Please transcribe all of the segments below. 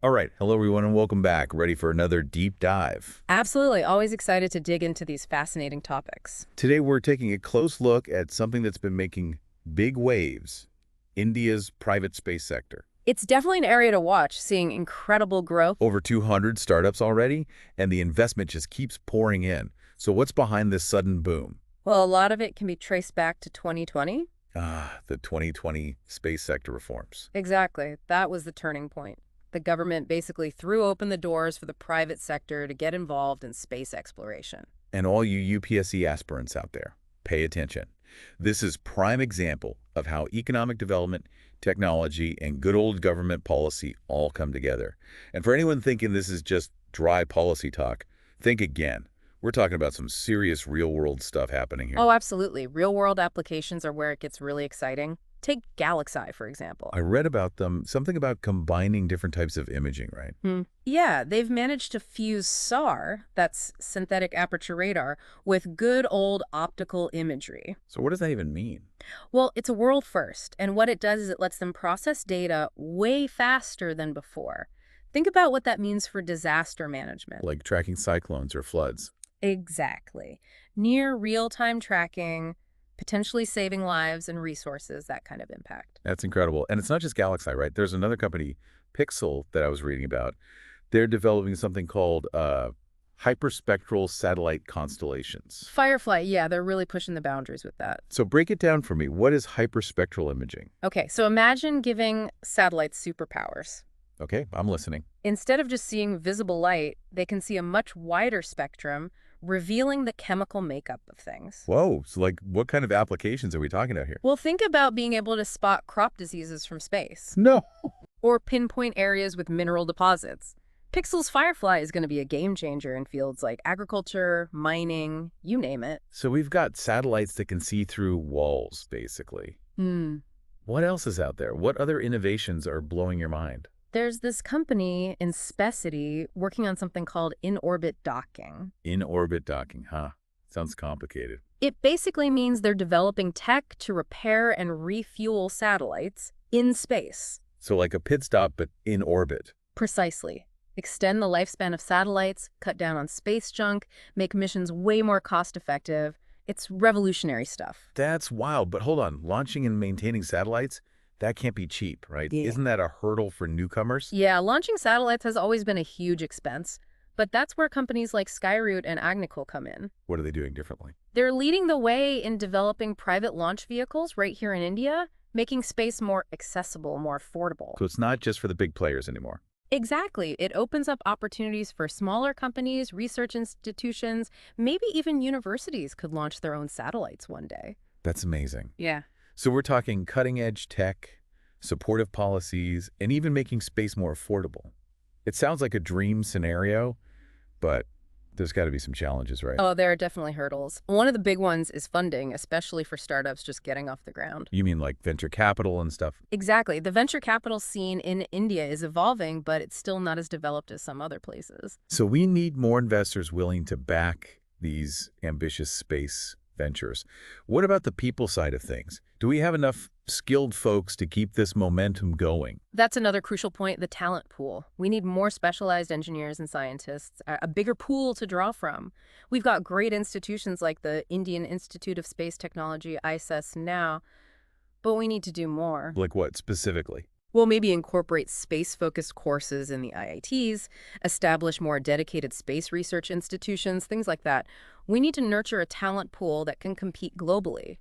All right. Hello, everyone, and welcome back. Ready for another deep dive. Absolutely. Always excited to dig into these fascinating topics. Today, we're taking a close look at something that's been making big waves, India's private space sector. It's definitely an area to watch, seeing incredible growth. Over 200 startups already, and the investment just keeps pouring in. So what's behind this sudden boom? Well, a lot of it can be traced back to 2020. The 2020 space sector reforms. Exactly. That was the turning point. The government basically threw open the doors for the private sector to get involved in space exploration. And all you UPSC aspirants out there, pay attention. This is prime example of how economic development, technology, and good old government policy all come together. And for anyone thinking this is just dry policy talk, think again. We're talking about some serious real-world stuff happening here. Oh, absolutely. Real-world applications are where it gets really exciting. Take Galaxy, for example. I read about them, something about combining different types of imaging, right? Yeah, they've managed to fuse SAR, that's synthetic aperture radar, with good old optical imagery. So what does that even mean? Well, it's a world first, and what it does is it lets them process data way faster than before. Think about what that means for disaster management. Like tracking cyclones or floods. Exactly. Near real-time tracking, potentially saving lives and resources, that kind of impact. That's incredible. And it's not just Galaxy, right? There's another company, Pixel, that I was reading about. They're developing something called hyperspectral satellite constellations. Firefly, yeah, they're really pushing the boundaries with that. So break it down for me. What is hyperspectral imaging? Okay, so imagine giving satellites superpowers. Okay, I'm listening. Instead of just seeing visible light, they can see a much wider spectrum, revealing the chemical makeup of things. Whoa, so like what kind of applications are we talking about here? Well, think about being able to spot crop diseases from space. No. Or pinpoint areas with mineral deposits. Pixel's Firefly is going to be a game changer in fields like agriculture, mining, you name it. So we've got satellites that can see through walls, basically. What else is out there? What other innovations are blowing your mind? There's this company in Specity working on something called in-orbit docking. In-orbit docking, huh? Sounds complicated. It basically means they're developing tech to repair and refuel satellites in space. So like a pit stop, but in orbit. Precisely. Extend the lifespan of satellites, cut down on space junk, make missions way more cost-effective. It's revolutionary stuff. That's wild, but hold on. Launching and maintaining satellites? That can't be cheap, right? Yeah. Isn't that a hurdle for newcomers? Yeah, launching satellites has always been a huge expense, but that's where companies like Skyroot and Agnico come in. What are they doing differently? They're leading the way in developing private launch vehicles right here in India, making space more accessible, more affordable. So it's not just for the big players anymore. Exactly. It opens up opportunities for smaller companies, research institutions, maybe even universities could launch their own satellites one day. That's amazing. Yeah. So we're talking cutting-edge tech, supportive policies, and even making space more affordable. It sounds like a dream scenario, but there's got to be some challenges, right? Oh, there are definitely hurdles. One of the big ones is funding, especially for startups just getting off the ground. You mean like venture capital and stuff? Exactly. The venture capital scene in India is evolving, but it's still not as developed as some other places. So we need more investors willing to back these ambitious space ventures. What about the people side of things? Do we have enough skilled folks to keep this momentum going? That's another crucial point, the talent pool. We need more specialized engineers and scientists, a bigger pool to draw from. We've got great institutions like the Indian Institute of Space Technology, ISS now, but we need to do more. Like what specifically? Well, maybe incorporate space-focused courses in the IITs, establish more dedicated space research institutions, things like that. We need to nurture a talent pool that can compete globally.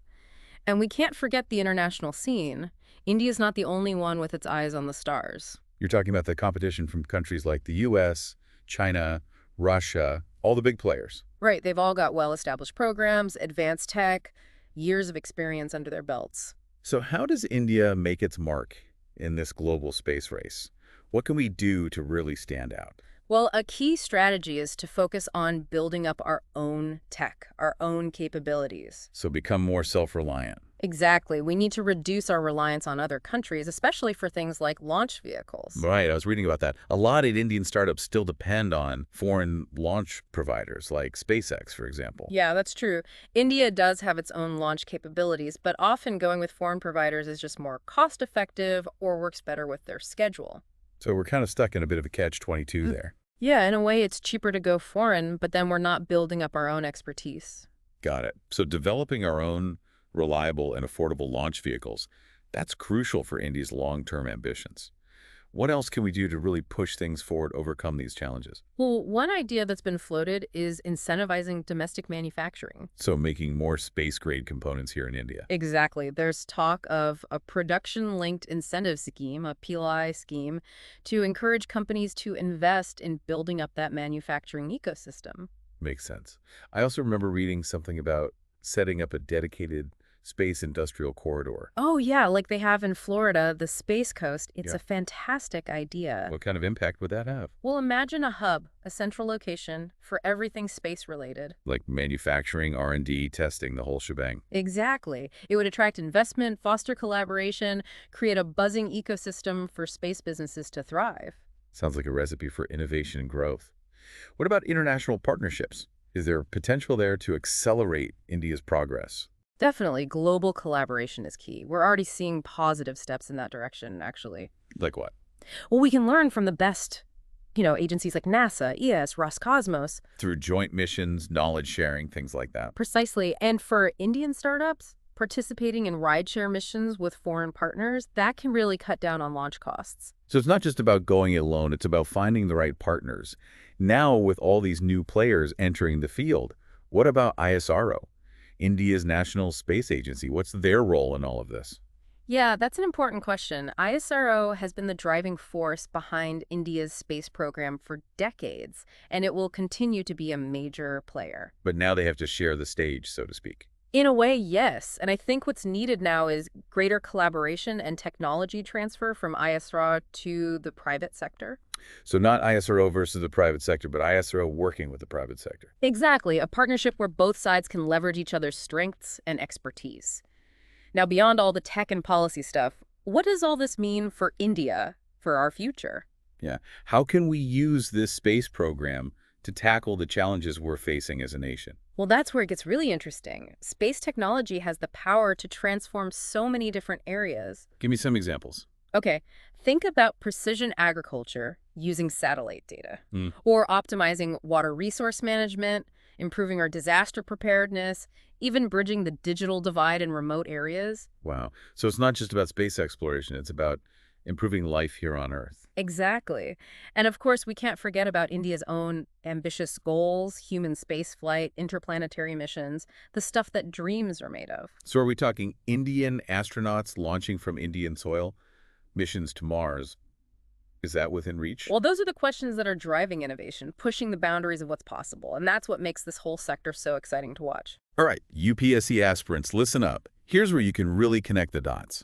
And we can't forget the international scene. India's not the only one with its eyes on the stars. You're talking about the competition from countries like the US, China, Russia, all the big players. Right, they've all got well-established programs, advanced tech, years of experience under their belts. So how does India make its mark in this global space race? What can we do to really stand out? Well, a key strategy is to focus on building up our own tech, our own capabilities. So become more self-reliant. Exactly. We need to reduce our reliance on other countries, especially for things like launch vehicles. Right, I was reading about that. A lot of Indian startups still depend on foreign launch providers like SpaceX, for example. Yeah, that's true. India does have its own launch capabilities, but often going with foreign providers is just more cost-effective or works better with their schedule. So we're kind of stuck in a bit of a catch-22 there. Yeah, in a way, it's cheaper to go foreign, but then we're not building up our own expertise. Got it. So developing our own reliable and affordable launch vehicles, that's crucial for India's long-term ambitions. What else can we do to really push things forward, overcome these challenges? Well, one idea that's been floated is incentivizing domestic manufacturing. So making more space-grade components here in India. Exactly. There's talk of a production-linked incentive scheme, a PLI scheme, to encourage companies to invest in building up that manufacturing ecosystem. Makes sense. I also remember reading something about setting up a dedicated space industrial corridor. Oh, yeah, like they have in Florida, the Space Coast. It's Yeah. a fantastic idea. What kind of impact would that have? Well, imagine a hub, a central location for everything space-related. Like manufacturing, R&D, testing, the whole shebang. Exactly. It would attract investment, foster collaboration, create a buzzing ecosystem for space businesses to thrive. Sounds like a recipe for innovation and growth. What about international partnerships? Is there potential there to accelerate India's progress? Definitely, global collaboration is key. We're already seeing positive steps in that direction, actually. Like what? Well, we can learn from the best, agencies like NASA, ES, Roscosmos. Through joint missions, knowledge sharing, things like that. Precisely. And for Indian startups, participating in rideshare missions with foreign partners, that can really cut down on launch costs. So it's not just about going it alone, it's about finding the right partners. Now, with all these new players entering the field, what about ISRO? India's National Space Agency, what's their role in all of this? Yeah, that's an important question. ISRO has been the driving force behind India's space program for decades, and it will continue to be a major player. But now they have to share the stage, so to speak. In a way, yes. And I think what's needed now is greater collaboration and technology transfer from ISRO to the private sector. So not ISRO versus the private sector, but ISRO working with the private sector. Exactly, a partnership where both sides can leverage each other's strengths and expertise. Now, beyond all the tech and policy stuff, what does all this mean for India, for our future? Yeah. How can we use this space program to tackle the challenges we're facing as a nation? Well, that's where it gets really interesting. Space technology has the power to transform so many different areas. Give me some examples. Okay, think about precision agriculture using satellite data, Hmm. or optimizing water resource management, improving our disaster preparedness, even bridging the digital divide in remote areas. Wow. So it's not just about space exploration, it's about improving life here on Earth. Exactly. And of course, we can't forget about India's own ambitious goals, human spaceflight, interplanetary missions, the stuff that dreams are made of. So are we talking Indian astronauts launching from Indian soil, missions to Mars? Is that within reach? Well, those are the questions that are driving innovation, pushing the boundaries of what's possible. And that's what makes this whole sector so exciting to watch. All right, UPSC aspirants, listen up. Here's where you can really connect the dots.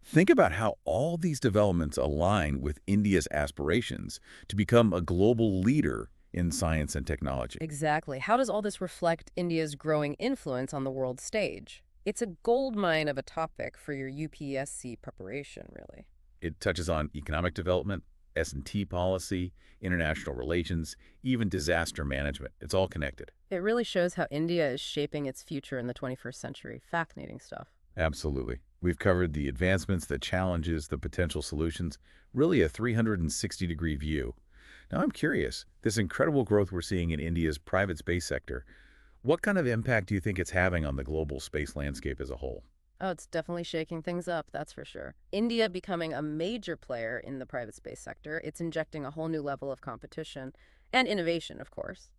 Think about how all these developments align with India's aspirations to become a global leader in science and technology. Exactly. How does all this reflect India's growing influence on the world stage? It's a goldmine of a topic for your UPSC preparation, really. It touches on economic development, S&T policy, international relations, even disaster management. It's all connected. It really shows how India is shaping its future in the 21st century. Fascinating stuff. Absolutely. We've covered the advancements, the challenges, the potential solutions, really a 360-degree view. Now I'm curious, this incredible growth we're seeing in India's private space sector, what kind of impact do you think it's having on the global space landscape as a whole? Oh, it's definitely shaking things up, that's for sure. India becoming a major player in the private space sector, it's injecting a whole new level of competition and innovation, of course.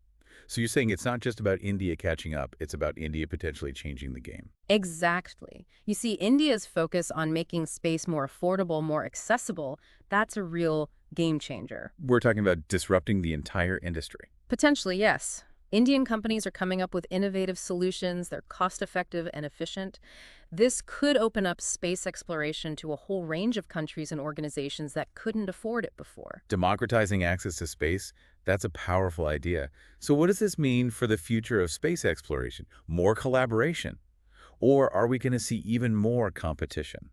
So you're saying it's not just about India catching up, it's about India potentially changing the game. Exactly. You see, India's focus on making space more affordable, more accessible, that's a real game changer. We're talking about disrupting the entire industry. Potentially, yes. Indian companies are coming up with innovative solutions. They're cost-effective and efficient. This could open up space exploration to a whole range of countries and organizations that couldn't afford it before. Democratizing access to space, that's a powerful idea. So what does this mean for the future of space exploration? More collaboration? Or are we going to see even more competition?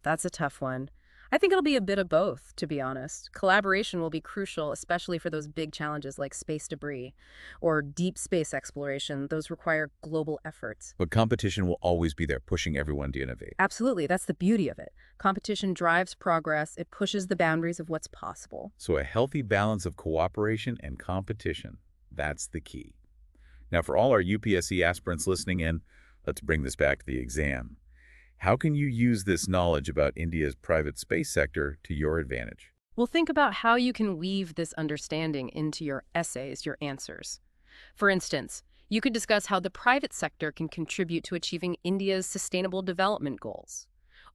That's a tough one. I think it'll be a bit of both, to be honest. Collaboration will be crucial, especially for those big challenges like space debris or deep space exploration. Those require global efforts. But competition will always be there, pushing everyone to innovate. Absolutely, that's the beauty of it. Competition drives progress, it pushes the boundaries of what's possible. So a healthy balance of cooperation and competition, that's the key. Now, for all our UPSC aspirants listening in, let's bring this back to the exam. How can you use this knowledge about India's private space sector to your advantage? Well, think about how you can weave this understanding into your essays, your answers. For instance, you could discuss how the private sector can contribute to achieving India's sustainable development goals,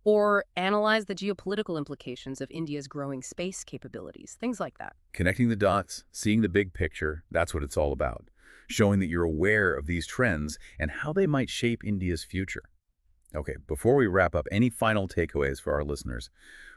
or analyze the geopolitical implications of India's growing space capabilities, things like that. Connecting the dots, seeing the big picture, that's what it's all about. Showing that you're aware of these trends and how they might shape India's future. Okay, before we wrap up, any final takeaways for our listeners?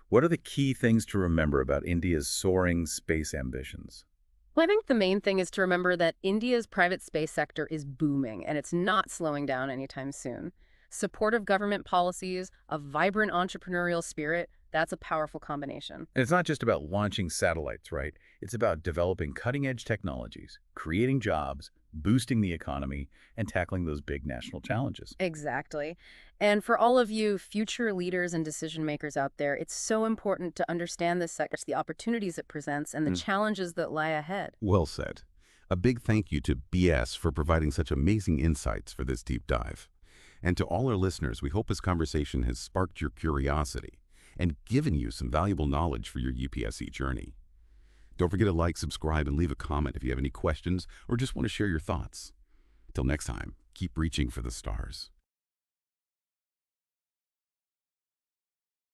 What are the key things to remember about India's soaring space ambitions? Well, I think the main thing is to remember that India's private space sector is booming, and it's not slowing down anytime soon. Supportive government policies, a vibrant entrepreneurial spirit, that's a powerful combination. And it's not just about launching satellites, right? It's about developing cutting-edge technologies, creating jobs, boosting the economy, and tackling those big national challenges. Exactly. And for all of you future leaders and decision makers out there, it's so important to understand this sector, the opportunities it presents, and the challenges that lie ahead. Well said. A big thank you to BS for providing such amazing insights for this deep dive. And to all our listeners, we hope this conversation has sparked your curiosity and given you some valuable knowledge for your UPSC journey. Don't forget to like, subscribe, and leave a comment if you have any questions or just want to share your thoughts. Till next time, keep reaching for the stars.